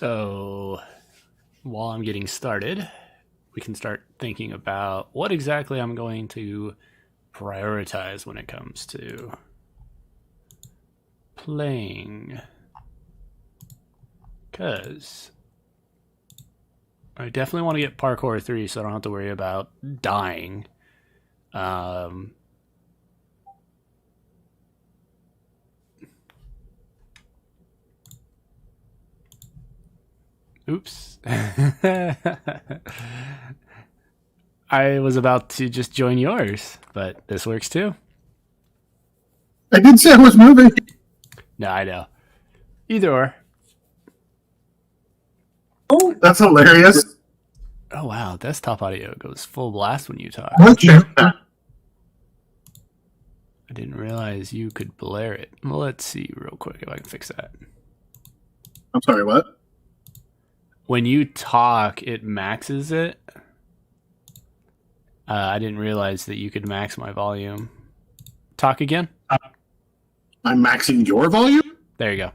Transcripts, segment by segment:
So while I'm getting started, we can start thinking about what exactly I'm going to prioritize when it comes to playing. Because I definitely want to get Parkour 3 so I don't have to worry about dying. Um, Oops. I was about to just join yours, but this works too. I did say I was moving. No, I know. Either or. Oh, that's hilarious. Oh, wow. Desktop audio goes full blast when you talk. What is that? I didn't realize you could blare it. Well, let's see real quick if I can fix that. I'm sorry, what? When you talk, it maxes it. I didn't realize that you could max my volume. Talk again? I'm maxing your volume? There you go.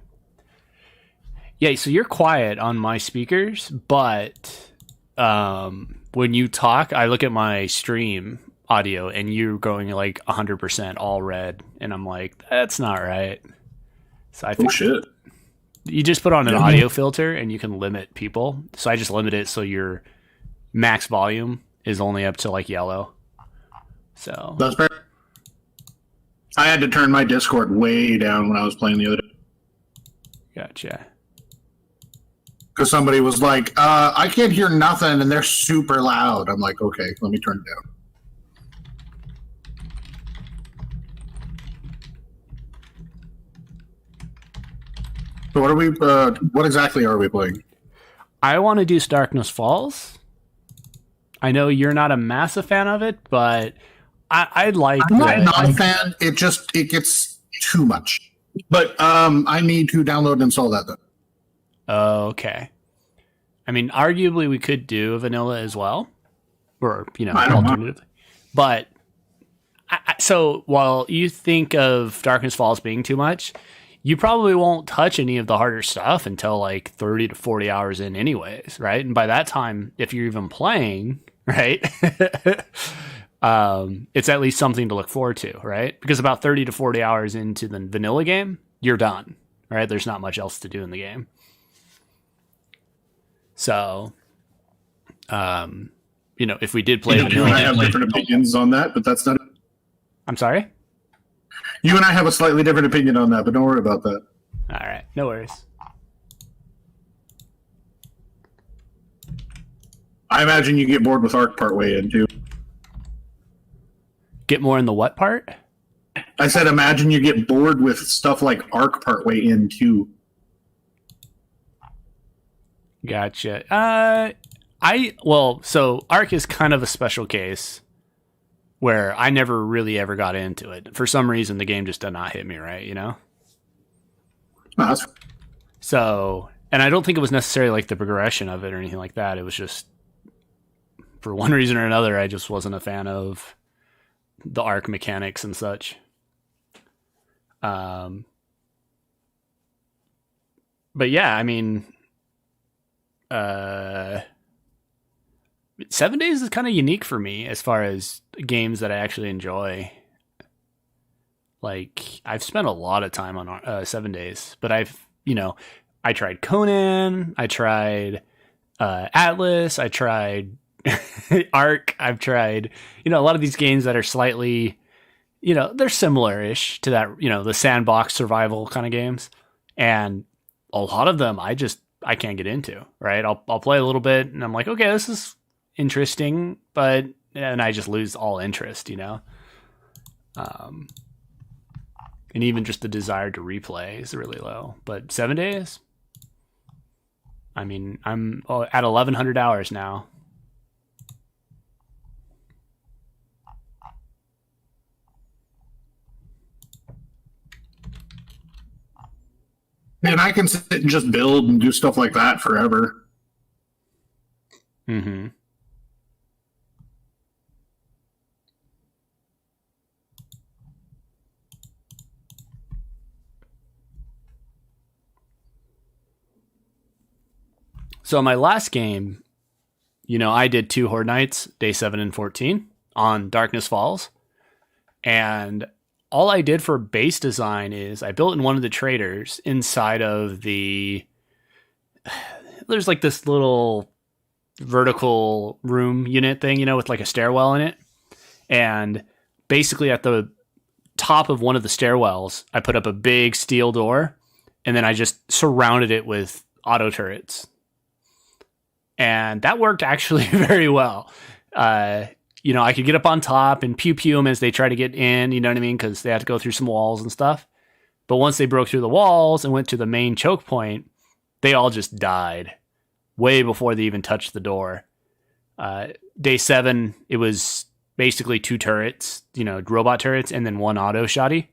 Yeah, so you're quiet on my speakers, but when you talk, I look at my stream audio and you're going like 100% all red, and I'm like, that's not right. So I think shit. you just put on an audio filter and you can limit people. So I just limit it so your max volume is only up to like yellow. So That's fair. I had to turn my Discord way down when I was playing the other day. gotcha. Because somebody was like, I can't hear nothing, and they're super loud. I'm like, okay, let me turn it down. So what are we? What exactly are we playing? I want to do DarknessFalls. I know you're not a massive fan of it, but I'd like. I'm not a fan. It gets too much. But I need to download and install that though. Okay. I mean, arguably we could do vanilla as well, or alternatively. But so while you think of Darkness Falls being too much, you probably won't touch any of the harder stuff until like 30 to 40 hours in anyways, right? And by that time, if you're even playing, right, it's at least something to look forward to, right? Because about 30 to 40 hours into the vanilla game, you're done, right? There's not much else to do in the game. So, if we did play vanilla, I have different opinions on that, but that's not. I'm sorry? You and I have a slightly different opinion on that, but don't worry about that. All right, no worries. I imagine you get bored with Arc partway in too. Get more in the what part? I said, imagine you get bored with stuff like Arc partway in too. Gotcha. So Arc is kind of a special case where I never really ever got into it. For some reason, the game just did not hit me right, you know? So, and I don't think it was necessarily like the progression of it or anything like that. It was just, for one reason or another, I just wasn't a fan of the Arc mechanics and such. But yeah, I mean, 7 days is kind of unique for me as far as games that I actually enjoy. Like, I've spent a lot of time on 7 days, but I tried Conan, I tried Atlas, I tried Arc, I've tried, a lot of these games that are slightly, they're similar-ish to that, the sandbox survival kind of games. And a lot of them I can't get into, right? I'll play a little bit and I'm like, okay, this is interesting, and I just lose all interest, and even just the desire to replay is really low. But 7 days, I mean, I'm at 1,100 hours now. And I can sit and just build and do stuff like that forever. Mm-hmm. So my last game, I did 2 Horde Nights, day 7 and 14 on DarknessFalls. And all I did for base design is I built in one of the traders inside of there's like this little vertical room unit thing, with like a stairwell in it. And basically at the top of one of the stairwells, I put up a big steel door, and then I just surrounded it with auto turrets. And that worked actually very well. I could get up on top and pew them as they try to get in, you know what I mean? Because they had to go through some walls and stuff. But once they broke through the walls and went to the main choke point, they all just died way before they even touched the door. Day 7, it was basically 2 turrets, robot turrets, and then 1 auto shoddy,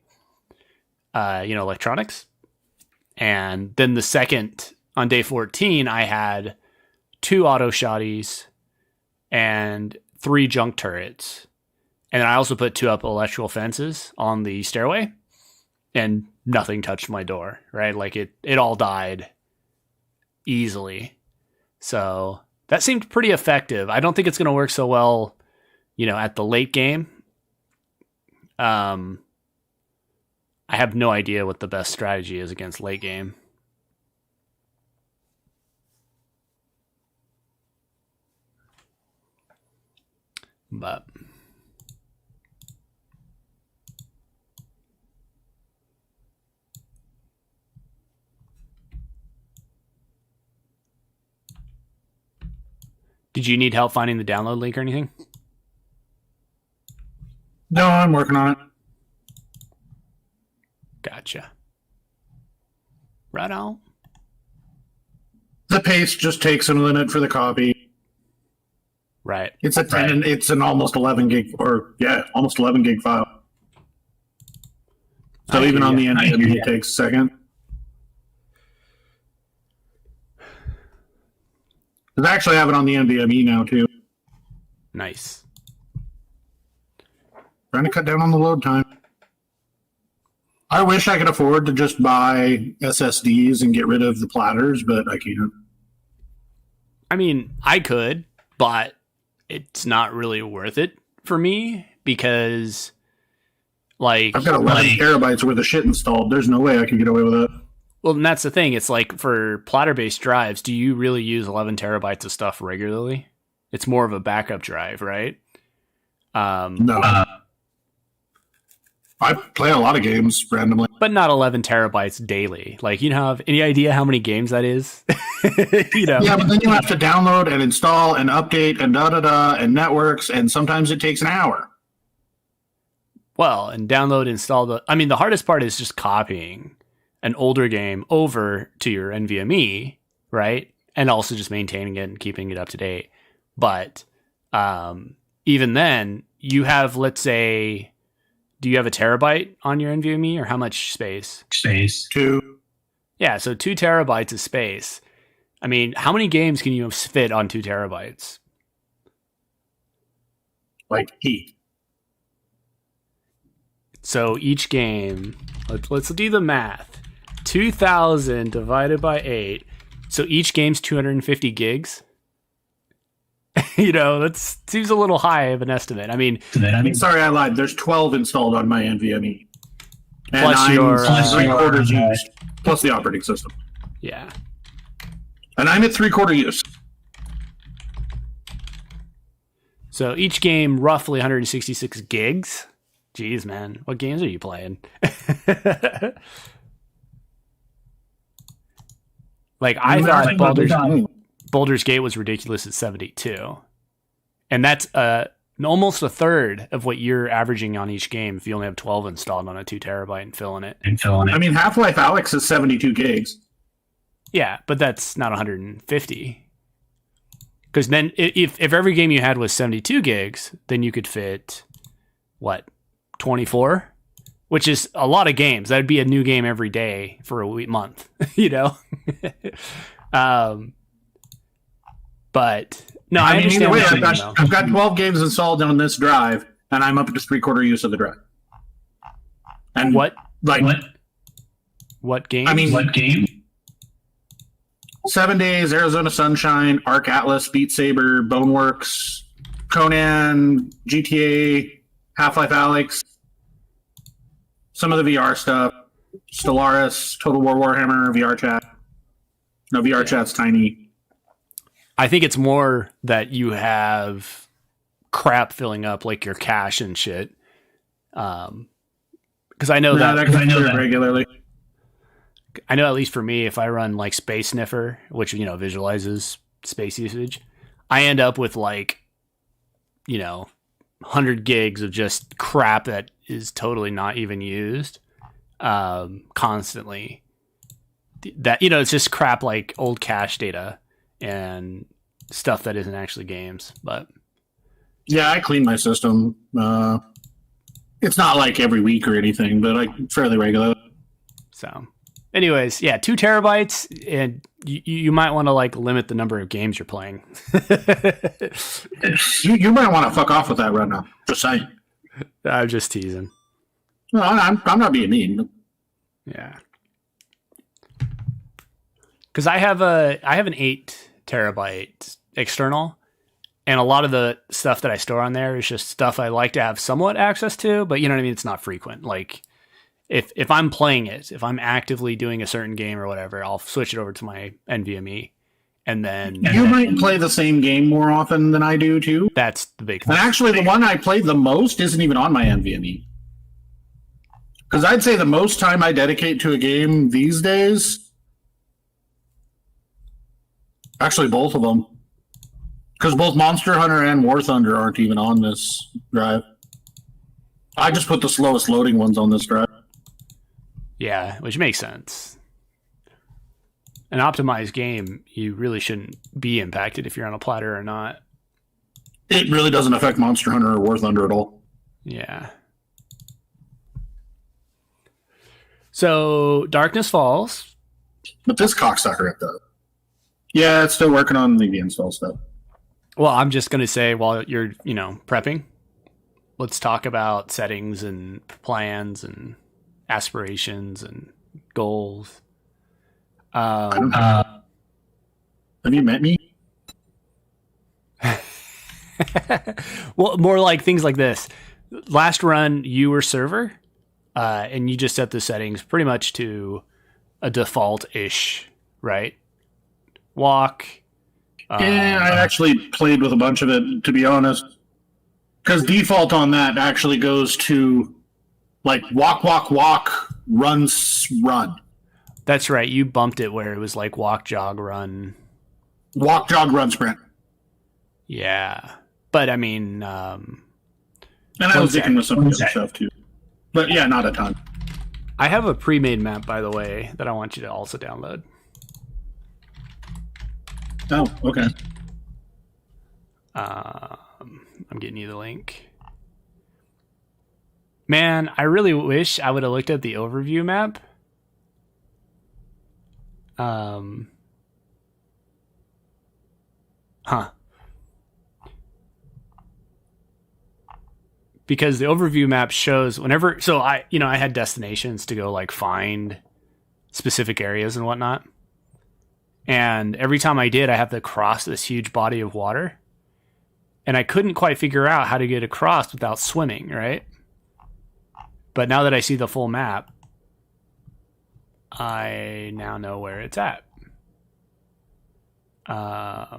electronics. And then the second, on day 14, I had 2 auto shoddies and 3 junk turrets. And then I also put 2 up electrical fences on the stairway, and nothing touched my door, right? Like it all died easily. So that seemed pretty effective. I don't think it's going to work so well, at the late game. I have no idea what the best strategy is against late game. But did you need help finding the download link or anything? No, I'm working on it. Gotcha. Right on. The paste just takes a minute for the copy. Right. It's a 10. Right. It's an almost 11 gig, almost 11 gig file. So even on the NVMe, it takes a second. Because I actually have it on the NVMe now too. Nice. Trying to cut down on the load time. I wish I could afford to just buy SSDs and get rid of the platters, but I can't. I mean, I could, but it's not really worth it for me because, like, I've got 11 terabytes worth of shit installed. There's no way I can get away with it. Well, and that's the thing. It's like for platter-based drives, do you really use 11 terabytes of stuff regularly? It's more of a backup drive, right? No. I play a lot of games randomly. But not 11 terabytes daily. Like, have any idea how many games that is? Yeah, but then you have to download and install and update and da-da-da and networks, and sometimes it takes an hour. Well, and download, install the hardest part is just copying an older game over to your NVMe, right? And also just maintaining it and keeping it up to date. But even then, you have, let's say, do you have a terabyte on your NVMe, or how much space? 2. Yeah, so 2 terabytes of space. I mean, how many games can you fit on 2 terabytes? Like 8. So each game, let's do the math. 2,000 divided by 8. So each game's 250 gigs. That seems a little high of an estimate. I mean, sorry, I lied. There's 12 installed on my NVMe. And plus your 3/4 used, plus the operating system. Yeah. And I'm at 3/4 use. So each game, roughly 166 gigs. Jeez, man. What games are you playing? Like, I thought Baldur's Gate was ridiculous at 72. And that's almost a third of what you're averaging on each game if you only have 12 installed on a 2 terabyte and filling it. I mean, Half-Life Alyx is 72 gigs. Yeah, but that's not 150. Because then if every game you had was 72 gigs, then you could fit, 24? Which is a lot of games. That'd be a new game every day for a month, But no, I understand. Either way, I've got 12 games installed on this drive, and I'm up to 3/4 use of the drive. And what? Like what game? I mean, what game? 7 Days, Arizona Sunshine, Arc Atlas, Beat Saber, Boneworks, Conan, GTA, Half-Life Alyx, some of the VR stuff, Stellaris, Total War Warhammer, VR chat. No, VR chat's tiny. I think it's more that you have crap filling up like your cache and shit. Because I know that can be regularly. I know at least for me, if I run like Space Sniffer, which, visualizes space usage, I end up with like, 100 gigs of just crap that is totally not even used constantly. That, it's just crap like old cache data and stuff that isn't actually games. But yeah, I clean my system. It's not like every week or anything, but like fairly regular. So anyways, 2 terabytes, and you might want to like limit the number of games you're playing. you might want to fuck off with that right now. Just saying. I'm just teasing. No, I'm not being mean. Yeah. Because I have an 8 terabyte external, and a lot of the stuff that I store on there is just stuff I like to have somewhat access to, but you know what I mean? It's not frequent. Like if I'm playing it, if I'm actively doing a certain game or whatever, I'll switch it over to my NVMe. And then you might play the same game more often than I do too. That's the big thing. And actually, the one I played the most isn't even on my NVMe. Because I'd say the most time I dedicate to a game these days, actually both of them, because both Monster Hunter and War Thunder aren't even on this drive. I just put the slowest loading ones on this drive. Yeah, which makes sense. An optimized game, you really shouldn't be impacted if you're on a platter or not. It really doesn't affect Monster Hunter or War Thunder at all. Yeah. So, Darkness Falls. But this cocksucker at the... Yeah, it's still working on the install stuff. Well, I'm just going to say while you're, prepping, let's talk about settings and plans and aspirations and goals. Have you met me? Well, more like things like this. Last run, you were server, and you just set the settings pretty much to a default-ish, right? Walk. Yeah, I actually played with a bunch of it, to be honest. Because default on that actually goes to, like, walk, walk, walk, run, run. That's right. You bumped it where it was like walk, jog, run. Walk, jog, run, sprint. Yeah. But, I mean... and I was sticking with some of the other stuff, too. But, yeah, not a ton. I have a pre-made map, by the way, that I want you to also download. Oh, okay. I'm getting you the link. Man, I really wish I would have looked at the overview map. Because the overview map shows whenever, so I had destinations to go like find specific areas and whatnot. And every time I did, I have to cross this huge body of water. And I couldn't quite figure out how to get across without swimming, right? But now that I see the full map, I now know where it's at. Right,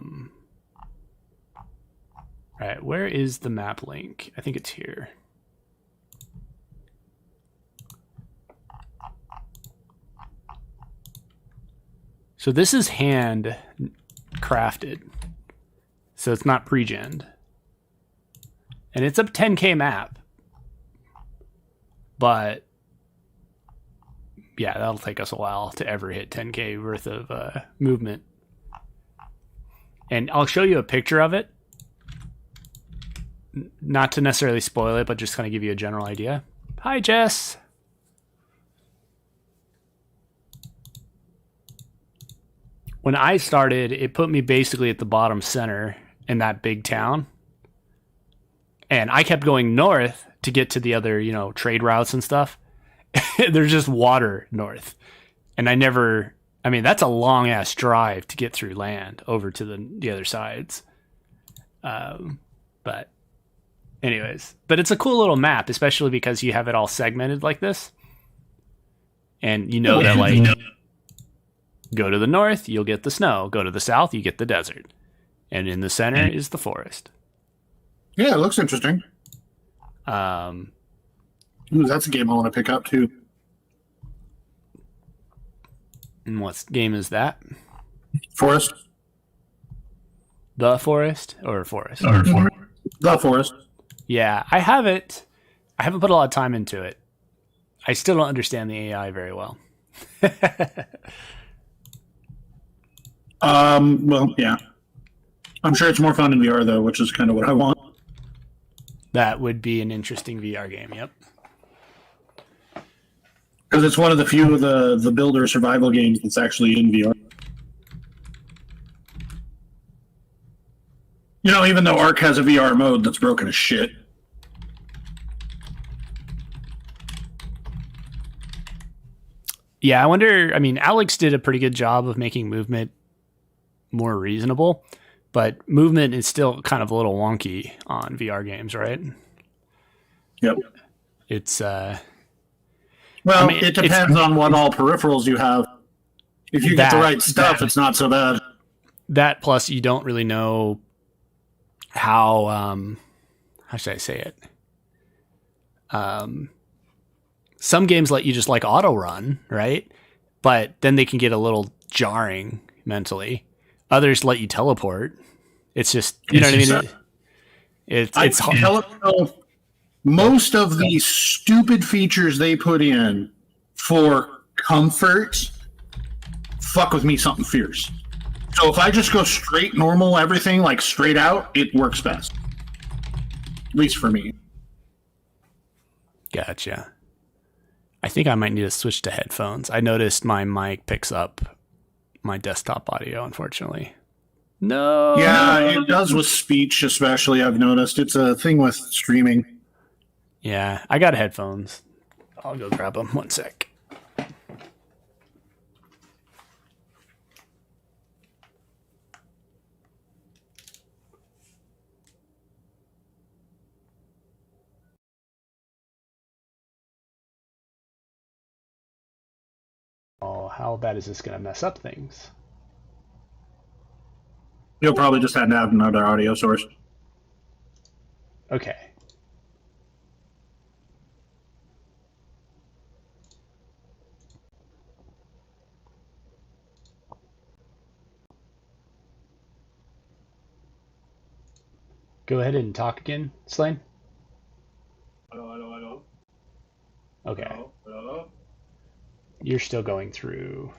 where is the map link? I think it's here. So this is hand crafted. So it's not pre-gen. And it's a 10K map. But yeah, that'll take us a while to ever hit 10K worth of movement. And I'll show you a picture of it. Not to necessarily spoil it, but just kind of give you a general idea. Hi, Jess. When I started, it put me basically at the bottom center in that big town. And I kept going north to get to the other, trade routes and stuff. There's just water north. And I never I mean, that's a long ass drive to get through land over to the other sides. But anyways, but it's a cool little map, especially because you have it all segmented like this, and you know that like go to the north, you'll get the snow. Go to the south, you get the desert, and in the center is the forest. Yeah, it looks interesting. Um, Ooh, that's a game I want to pick up too. and what game is that? Forest. The Forest or Forest? Or Forest. The Forest. Yeah, I have it. I haven't put a lot of time into it. I still don't understand the AI very well. Well, yeah. I'm sure it's more fun in VR though, which is kind of what I want. That would be an interesting VR game. Yep. Because it's one of the few of the builder survival games that's actually in VR. You know, even though Ark has a VR mode that's broken as shit. Yeah, I wonder. I mean, Alex did a pretty good job of making movement more reasonable, but movement is still kind of a little wonky on VR games, right? Yep. It's Well, I mean, it depends on what all peripherals you have. If you get the right stuff, it's not so bad. That plus you don't really know how should I say it? Some games let you just like auto run, right? But then they can get a little jarring mentally. Others let you teleport. It's just you know what I mean. It's hard. Most of these stupid features they put in for comfort fuck with me something fierce. So if I just go straight normal everything, like straight out, it works best. At least for me. Gotcha. I think I might need to switch to headphones. I noticed my mic picks up my desktop audio, unfortunately. No. Yeah, it does with speech, especially, I've noticed. It's a thing with streaming. Yeah, I got headphones. I'll go grab them. One sec. Oh, how bad is this going to mess up things? You'll probably just have to have another audio source. Okay. Go ahead and talk again, Slane. Hello. Okay. Hello. You're still going through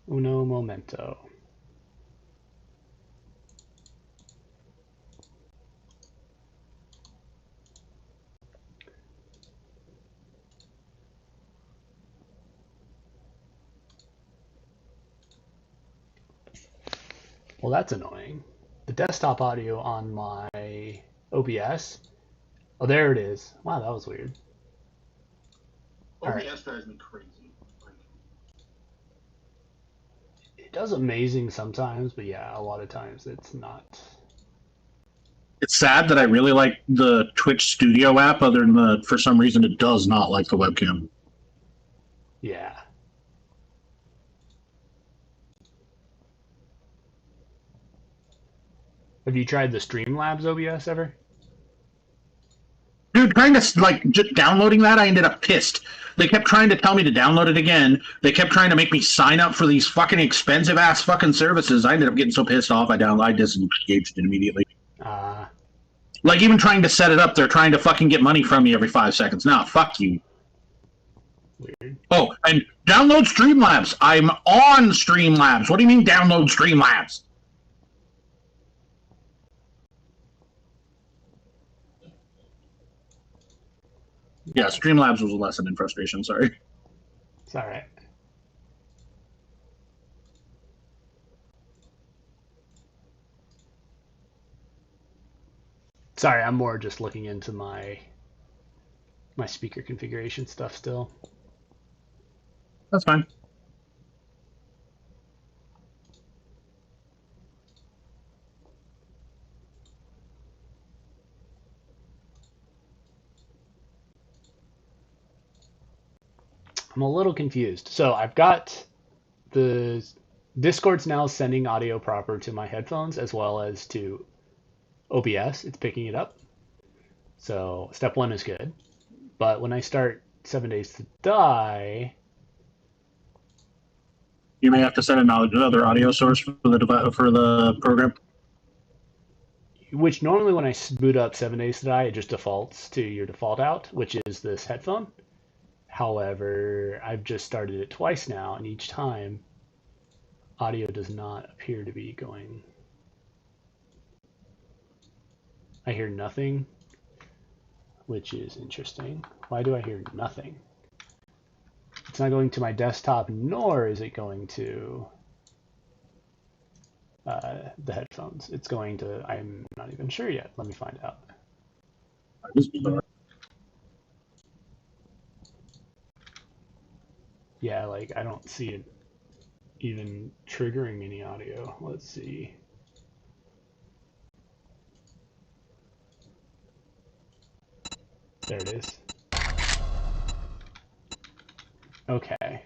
uno momento. Well, that's annoying. The desktop audio on my OBS. Oh, there it is. Wow, that was weird. OBS drives me crazy. It does amazing sometimes, but yeah, a lot of times it's not. It's sad that I really like the Twitch Studio app, other than for some reason it does not like the webcam. Yeah. Have you tried the Streamlabs OBS ever? Dude, trying to, like, just downloading that, I ended up pissed. They kept trying to tell me to download it again. They kept trying to make me sign up for these fucking expensive-ass fucking services. I ended up getting so pissed off, I disengaged it immediately. Like, even trying to set it up, they're trying to fucking get money from me every 5 seconds. Nah, fuck you. Weird. Oh, and download Streamlabs. I'm on Streamlabs. What do you mean download Streamlabs? Yeah, Streamlabs was a lesson in frustration, sorry. It's all right. Sorry, I'm more just looking into my speaker configuration stuff still. That's fine. I'm a little confused. So I've got the Discord's now sending audio proper to my headphones as well as to OBS. It's picking it up. So step one is good. But when I start 7 Days to Die, You may have to set another audio source for the program. which normally when I boot up 7 Days to Die, it just defaults to your default out, which is this headphone. However, I've just started it twice now, and each time audio does not appear to be going. I hear nothing, which is interesting. Why do I hear nothing? It's not going to my desktop, nor is it going to the headphones. It's going to, I'm not even sure yet. Let me find out. Yeah, like I don't see it even triggering any audio. Let's see. There it is. Okay.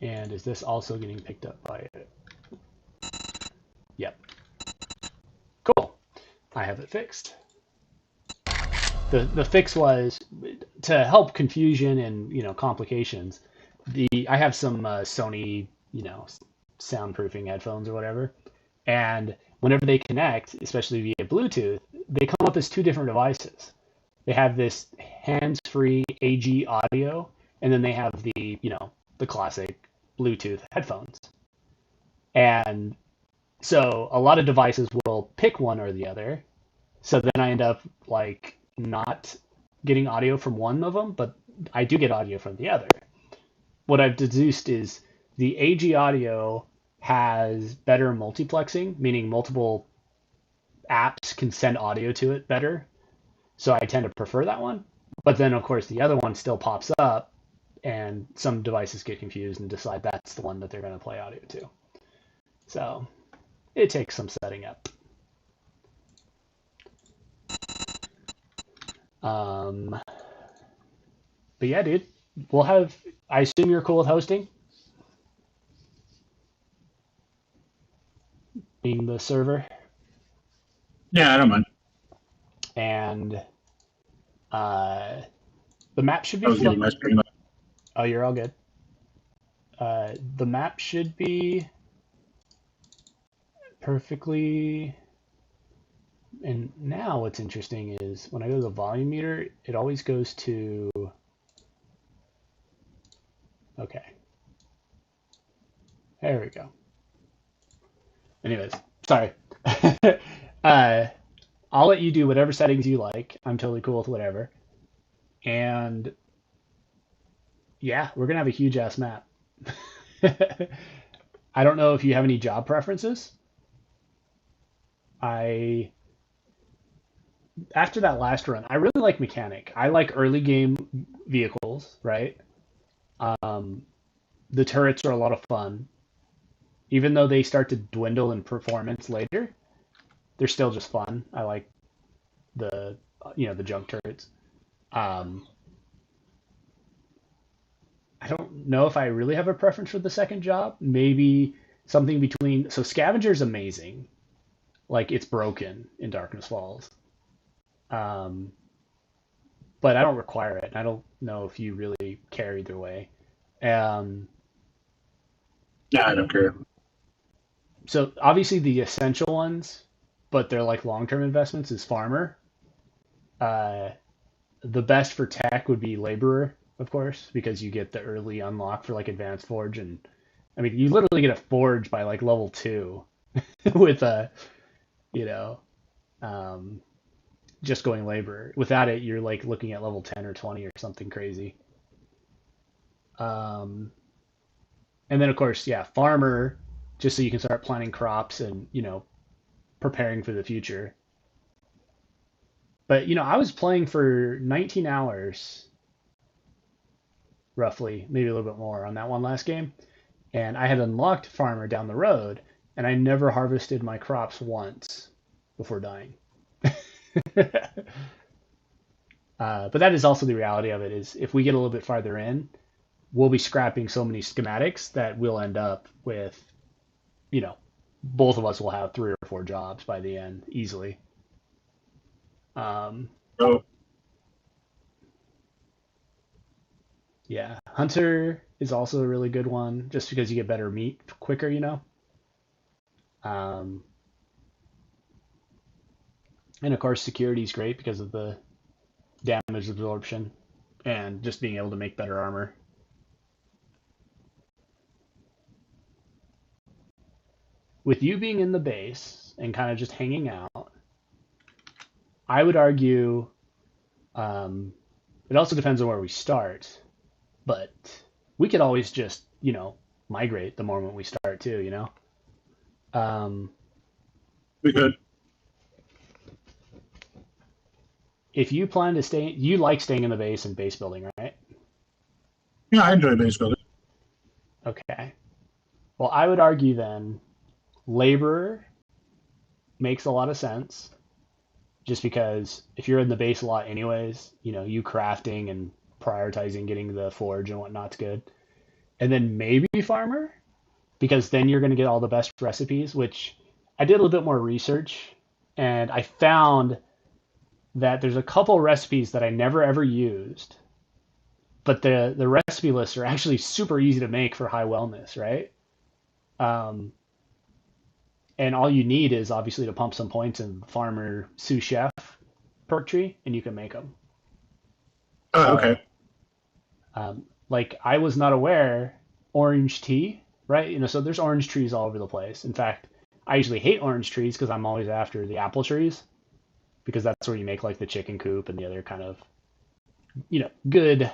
And is this also getting picked up by it? Yep. Cool. I have it fixed. The fix was to help confusion and complications. I have some Sony soundproofing headphones or whatever, and whenever they connect, especially via Bluetooth, they come up as two different devices. They have this hands-free AG audio, and then they have the classic Bluetooth headphones. And so a lot of devices will pick one or the other. So then I end up like not getting audio from one of them, but I do get audio from the other. What I've deduced is the AG audio has better multiplexing, meaning multiple apps can send audio to it better. So I tend to prefer that one. But then, of course, the other one still pops up, and some devices get confused and decide that's the one that they're going to play audio to. So it takes some setting up. But yeah, dude, we'll have. I assume you're cool with hosting, being the server, Yeah, I don't mind. and the map should I be was getting fun. my stream up. Oh, you're all good. The map should be perfectly. And now what's interesting is when I go to the volume meter, it always goes to. Okay. There we go. Anyways, sorry. I'll let you do whatever settings you like. I'm totally cool with whatever. And yeah, we're gonna have a huge ass map. I don't know if you have any job preferences. I After that last run, I really like mechanic. I like early game vehicles, right? Um, the turrets are a lot of fun, even though they start to dwindle in performance later. They're still just fun. I like the junk turrets. Um, I don't know if I really have a preference for the second job. Maybe something between. So Scavenger's amazing. Like it's broken in Darkness Falls. Um, but I don't require it. I don't know if you really care either way. Um, Yeah, I don't care. so obviously the essential ones, but they're like long-term investments is farmer. Uh, the best for tech would be laborer, of course, because you get the early unlock for like advanced forge, and I mean you literally get a forge by like level 2 with a you know um, just going laborer. Without it, you're like looking at level 10 or 20 or something crazy. Um, and then of course, yeah, farmer, just so you can start planting crops and preparing for the future. But I was playing for 19 hours roughly, maybe a little bit more on that one last game, and I had unlocked farmer down the road, and I never harvested my crops once before dying. But that is also the reality of it is if we get a little bit farther in, we'll be scrapping so many schematics that we'll end up with, you know, both of us will have 3 or 4 jobs by the end easily. Um, Oh, yeah, Hunter is also a really good one just because you get better meat quicker, you know. Um, and of course, security is great because of the damage absorption and just being able to make better armor. With you being in the base and kind of just hanging out, I would argue um, it also depends on where we start, but we could always just, migrate the moment we start too, you know? Um, we could. if you plan to stay, you like staying in the base and base building, right? Yeah, I enjoy base building. Okay. Well, I would argue then labor makes a lot of sense just because if you're in the base a lot anyways, you crafting and prioritizing getting the forge and whatnot's good. And then maybe farmer because then you're going to get all the best recipes, which I did a little bit more research and I found that there's a couple recipes that I never ever used, but the recipe lists are actually super easy to make for high wellness, right? Um, and all you need is obviously to pump some points in farmer sous chef perk tree, and you can make them. Oh, So, okay. like I was not aware orange tea, right? So there's orange trees all over the place. In fact, I usually hate orange trees because I'm always after the apple trees because that's where you make like the chicken coop and the other kind of good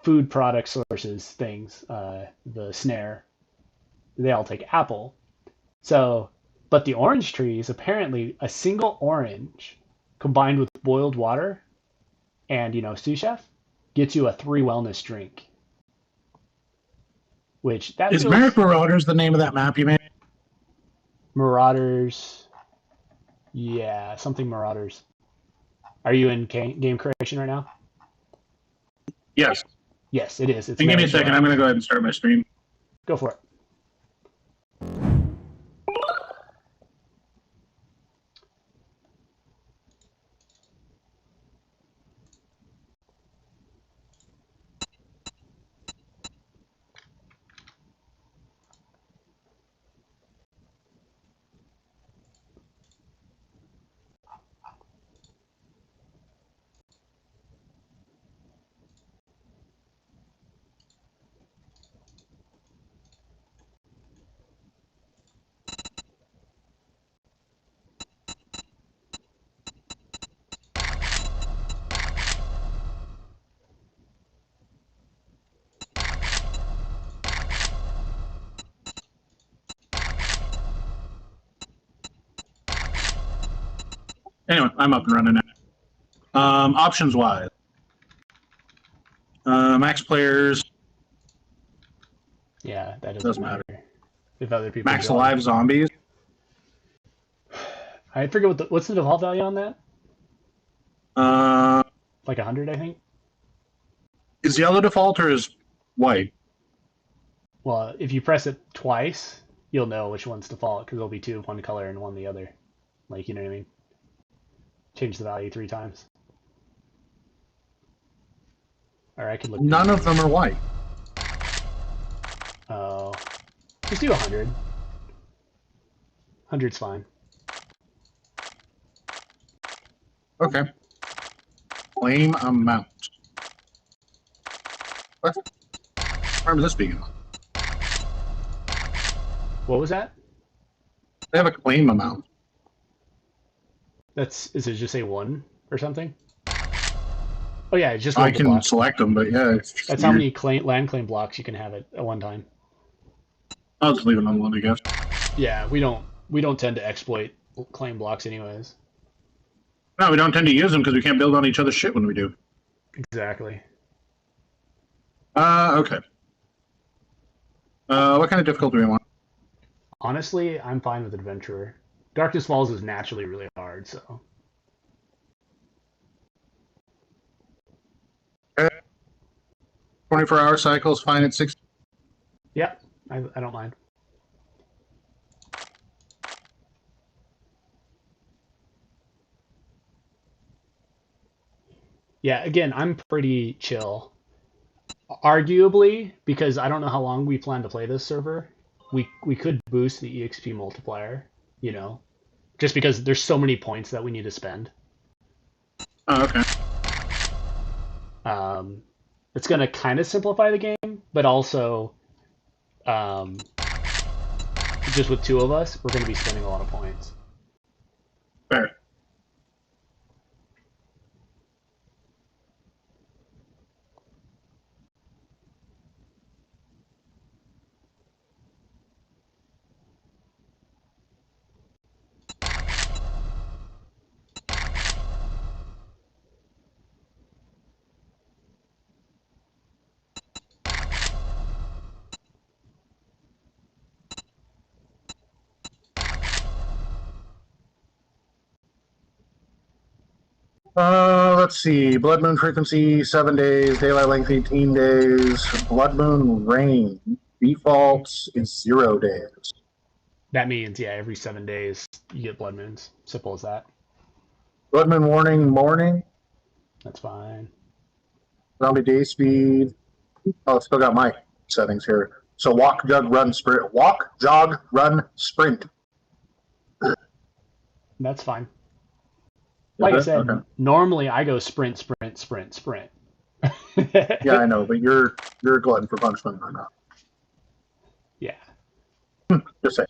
food product sources things. The snare, they all take apple. So, but the orange trees apparently a single orange combined with boiled water and sous chef gets you a 3 wellness drink, which that Is Merrick feels Marauders the name of that map you made? Marauders. Yeah, something Marauders. Are you in game creation right now? Yes. Yes, it is. It's And give me a Merrick second. I'm going to Marauders. go ahead and start my stream. Go for it. Anyway, I'm up and running now. Options wise, max players Yeah, that doesn't doesn't matter. matter if other people Max join. alive zombies. I forget what's the default value on that? Uh, Like 100, I think. is yellow default or is white? Well, if you press it twice, you'll know which one's default because there'll be two of one color and one the other. Like, you know what I mean? Change the value 3 times. Or I could look. None of them are white. Oh, just do 100. 100's fine. Okay. Claim amount. What? Remember this being on? What was that? They have a claim amount. Is it just say 1 or something? Oh yeah, it's just I one can block. select them, but yeah, it's just That's how many land claim blocks you can have at one time. I'll just leave it on one, I guess. Yeah, we don't tend to exploit claim blocks anyways. No, we don't tend to use them because we can't build on each other's shit when we do. Exactly. Okay. What kind of difficulty do we want? Honestly, I'm fine with adventurer. Darkness Falls is naturally really hard, so Okay. 24-hour cycles, fine at 60. Yep, I don't mind. Yeah, again, I'm pretty chill. Arguably, because I don't know how long we plan to play this server, we could boost the EXP multiplier, you know, just because there's so many points that we need to spend. Oh, okay. It's gonna kind of simplify the game, but also, um, just with two of us, we're gonna be spending a lot of points. Fair. Let's see. Blood moon frequency 7 days. Daylight length 18 days. Blood moon rain defaults is 0 days. That means, yeah, every 7 days you get blood moons. Simple as that. Blood moon warning morning. That's fine. Zombie day speed. Oh, it's still got my settings here. So walk, jog, run, sprint. Walk, jog, run, sprint. That's fine. Like I said, Okay. normally I go sprint, sprint, sprint, sprint. Yeah, I know, but you're a glutton for punishment right now. Yeah. Just say.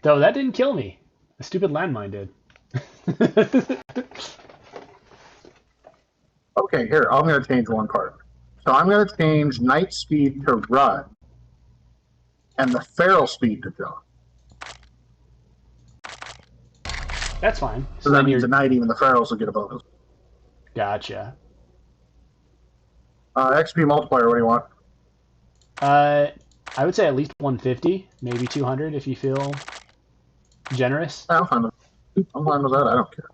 Though that didn't kill me. The stupid landmine did. Okay, here, I'm going to change one part. So I'm going to change night speed to run and the feral speed to jog. That's fine. So that means at night even the ferals will get a bonus. Gotcha. XP multiplier, what do you want? I would say at least 150, maybe 200 if you feel generous. I'm fine with that. I don't care.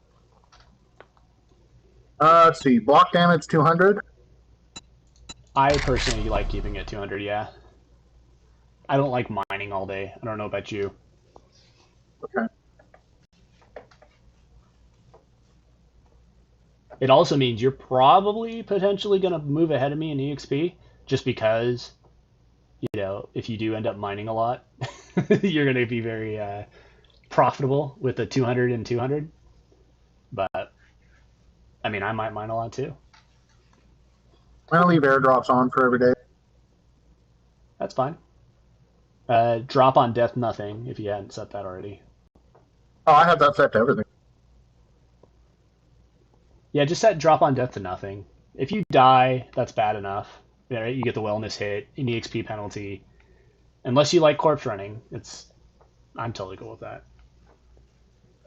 Let's see. Block damage 200. I personally like keeping it 200, yeah. I don't like mining all day. I don't know about you. Okay. It also means you're probably potentially going to move ahead of me in EXP just because, you know, if you do end up mining a lot, you're going to be very profitable with the 200 and 200. But, I mean, I might mine a lot too. I'm going to leave airdrops on for every day. That's fine. Drop on death nothing if you hadn't set that already. Oh, I have that set to everything. Yeah, just set drop on death to nothing. If you die, that's bad enough. Yeah, you get the wellness hit, an EXP penalty. Unless you like corpse running, I'm totally cool with that.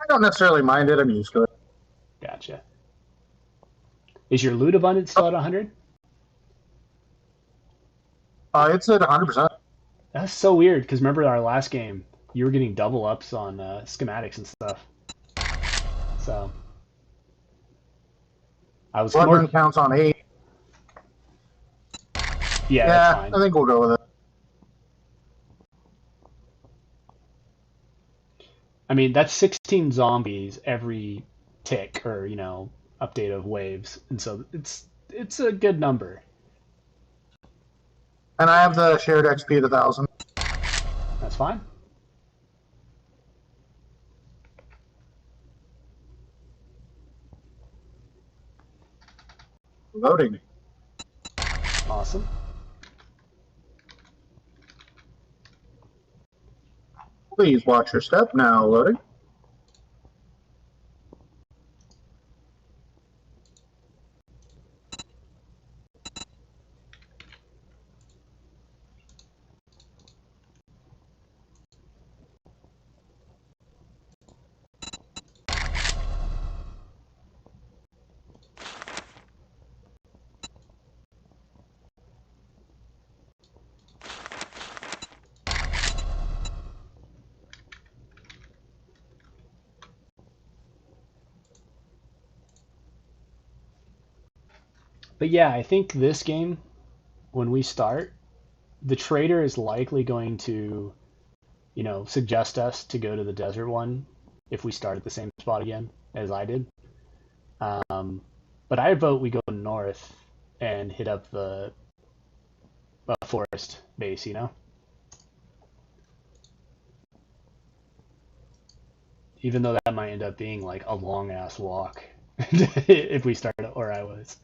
I don't necessarily mind it. I'm used to it. Gotcha. Is your loot abundance still at 100? It's at 100%. That's so weird, because remember our last game, you were getting double ups on schematics and stuff. So I was Blood moon counts on 8. Yeah, that's fine. I think we'll go with it. I mean, that's 16 zombies every tick or, you know, update of waves. And so it's a good number. And I have the shared XP at 1,000. That's fine. Loading. Awesome. Please watch your step now. Loading. But yeah, I think this game, when we start, the trader is likely going to, suggest us to go to the desert one if we start at the same spot again as I did. Um, but I vote we go north and hit up the forest base. Even though that might end up being like a long ass walk if we start where I was.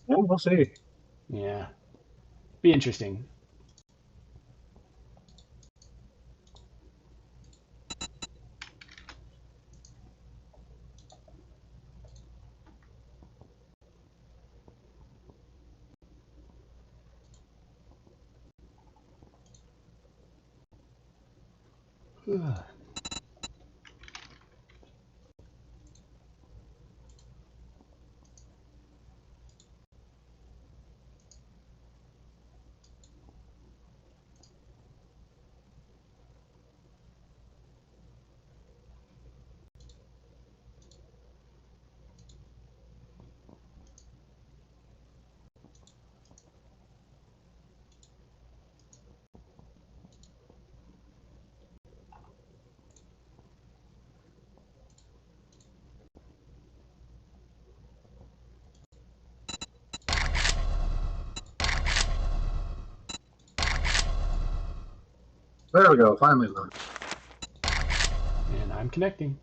Well, we'll see. Yeah, be interesting. There we go. Finally, And I'm connecting.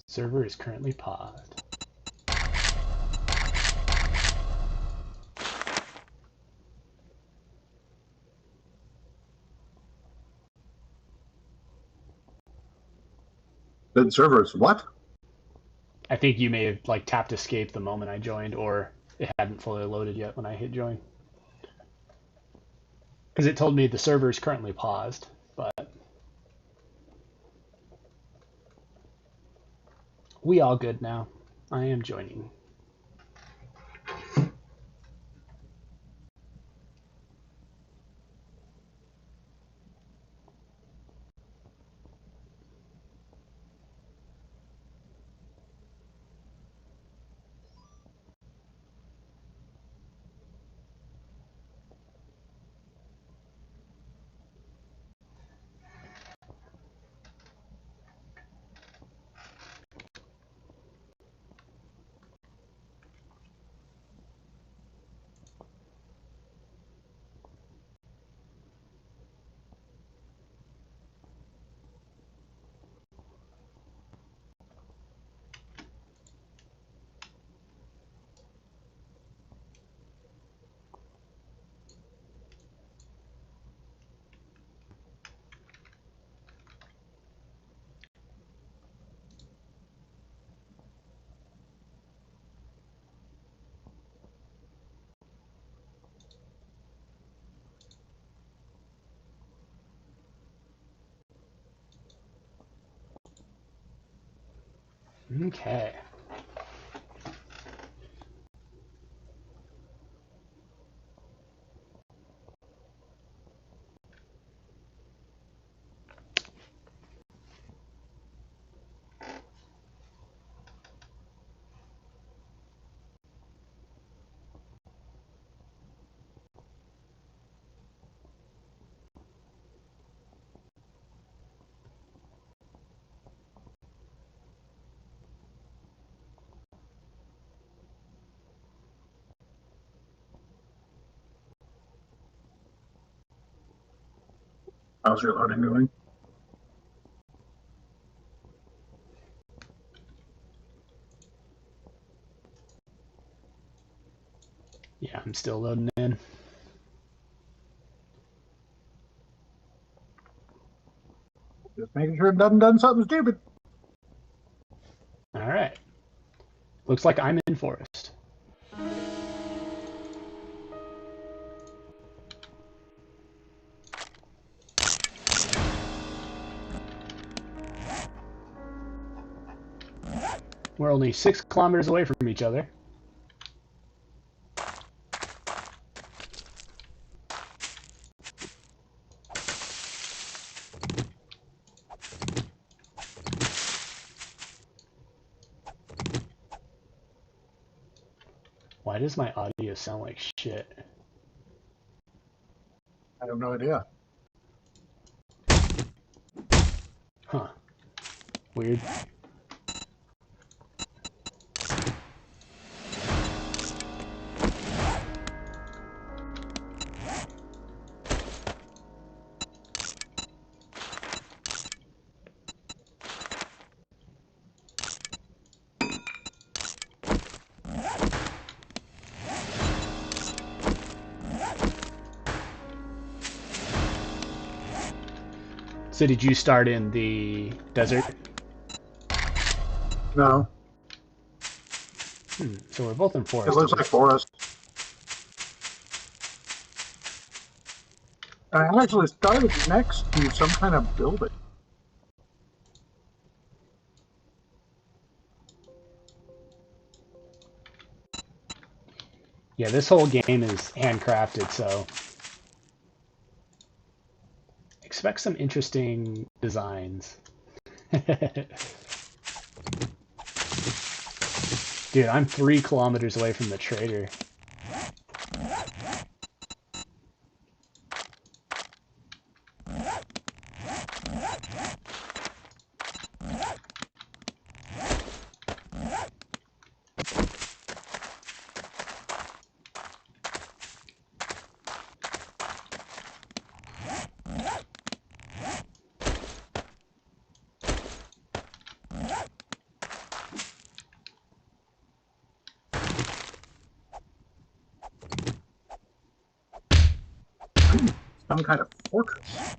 Server is currently paused. the servers. What? I think you may have like tapped escape the moment I joined, or it hadn't fully loaded yet when I hit join. Because it told me the server is currently paused, but we all good now. I am joining. Okay. How's your loading going? Yeah, I'm still loading in. Just making sure it doesn't done something stupid. All right. Looks like I'm in forest. We're only 6 kilometers away from each other. Why does my audio sound like shit? I have no idea. Huh. Weird. So did you start in the desert? No, So we're both in it forest. looks like forest. I actually started next to some kind of building. Yeah, this whole game is handcrafted, so expect some interesting designs. Dude, I'm 3 kilometers away from the trader. Some kind of fortress.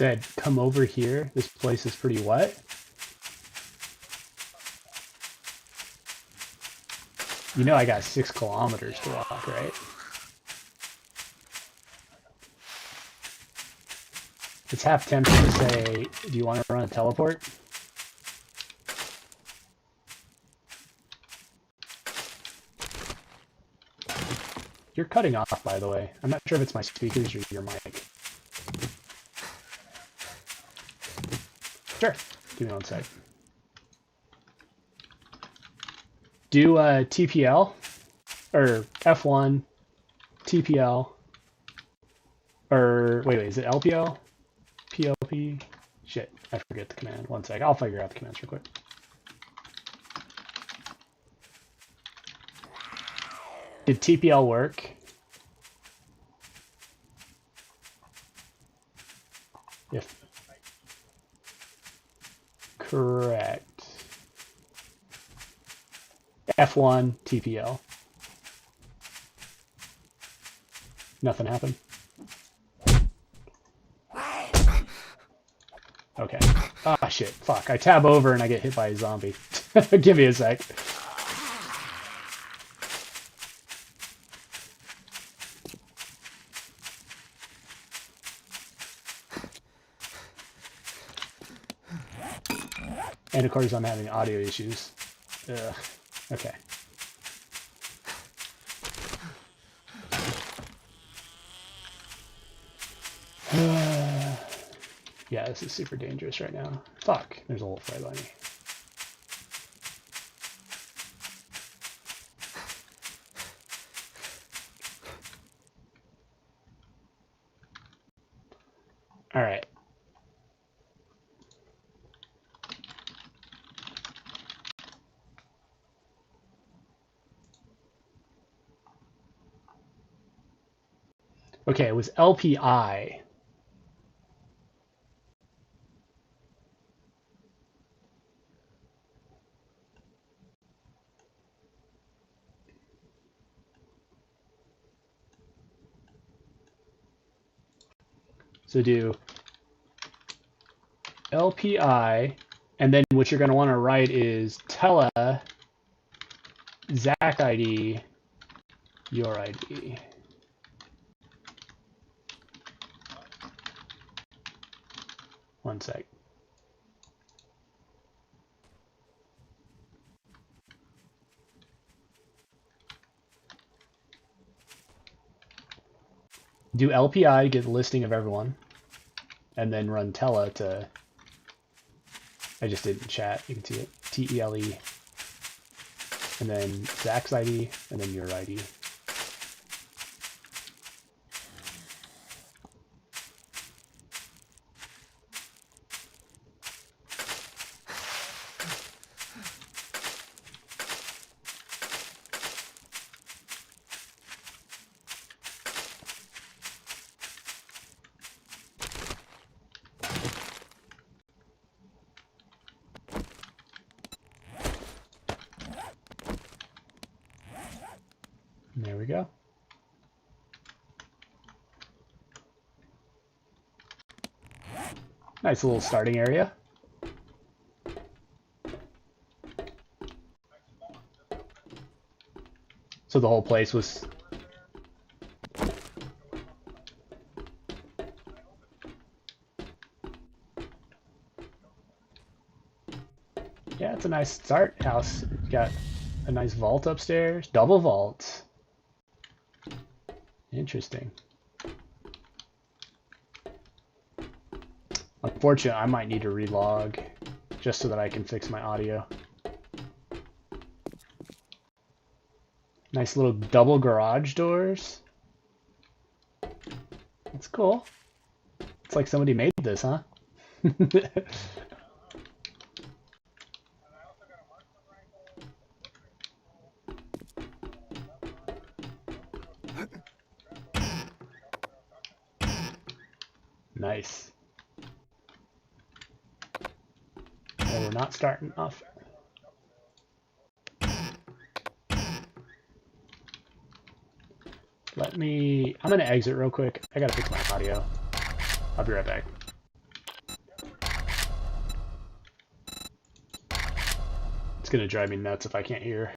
said, come over here. This place is pretty wet. You know I got 6 kilometers to walk, right? It's half tempted to say, do you want to run a teleport? You're cutting off, by the way. I'm not sure if it's my speakers or your mic. Sure. Give me one sec. Do TPL or F1 TPL or wait, is it LPL? PLP? Shit, I forget the command. One sec. I'll figure out the commands real quick. Did TPL work? If correct. F1 TPL. Nothing happened. Okay. Ah, shit. Fuck. I tab over and I get hit by a zombie. Give me a sec. And of course I'm having audio issues. Ugh. Okay. Yeah, this is super dangerous right now. Fuck, there's a wolf right by me. All right. Okay, it was LPI. So do LPI, and then what you're going to want to write is tele Zach ID, your ID. One sec. Do LPI to get the listing of everyone, and then run tele to, I just did in chat, you can see it, TELE, and then Zach's ID, and then your ID. There we go. Nice little starting area. So the whole place was... Yeah, it's a nice start house. It's got a nice vault upstairs. Double vault. Interesting. Unfortunately, I might need to relog just so that I can fix my audio. Nice little double garage doors. That's cool. It's like somebody made this, huh? Nice. Well, we're not starting off. I'm gonna exit real quick. I gotta fix my audio. I'll be right back. gonna drive me nuts if I can't hear.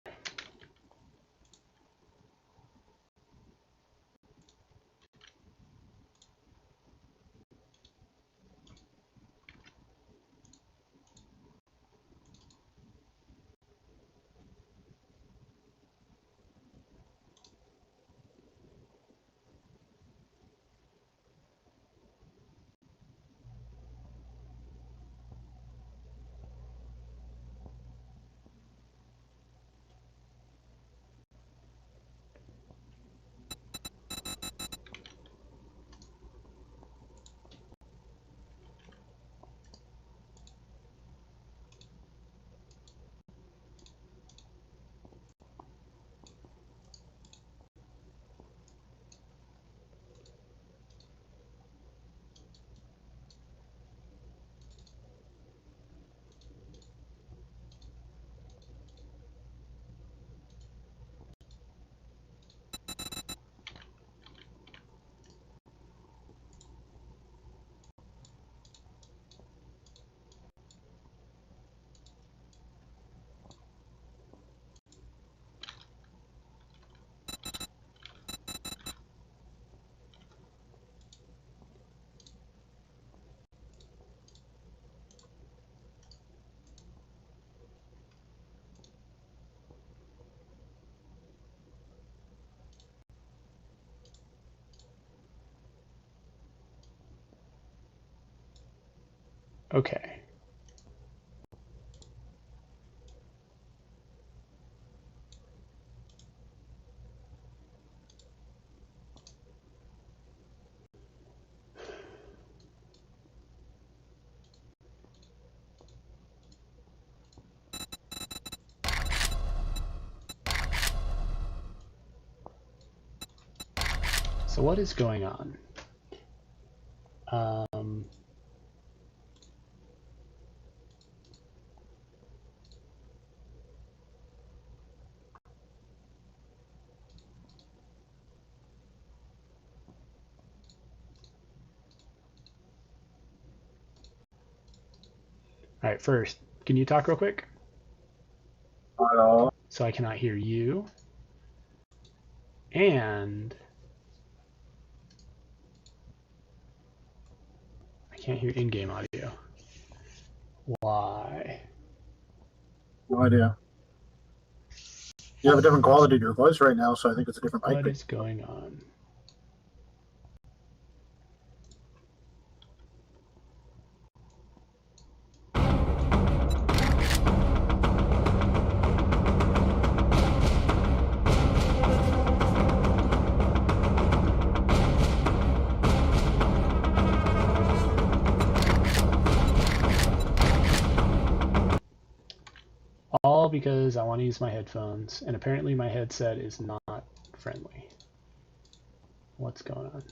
Okay. So what is going on? All right, first, can you talk real quick? Hello. So I cannot hear you. And I can't hear in-game audio. Why? No idea. You have a different quality to your voice right now, so I think it's a different mic. What is going on? All because I want to use my headphones, and apparently my headset is not friendly. What's going on?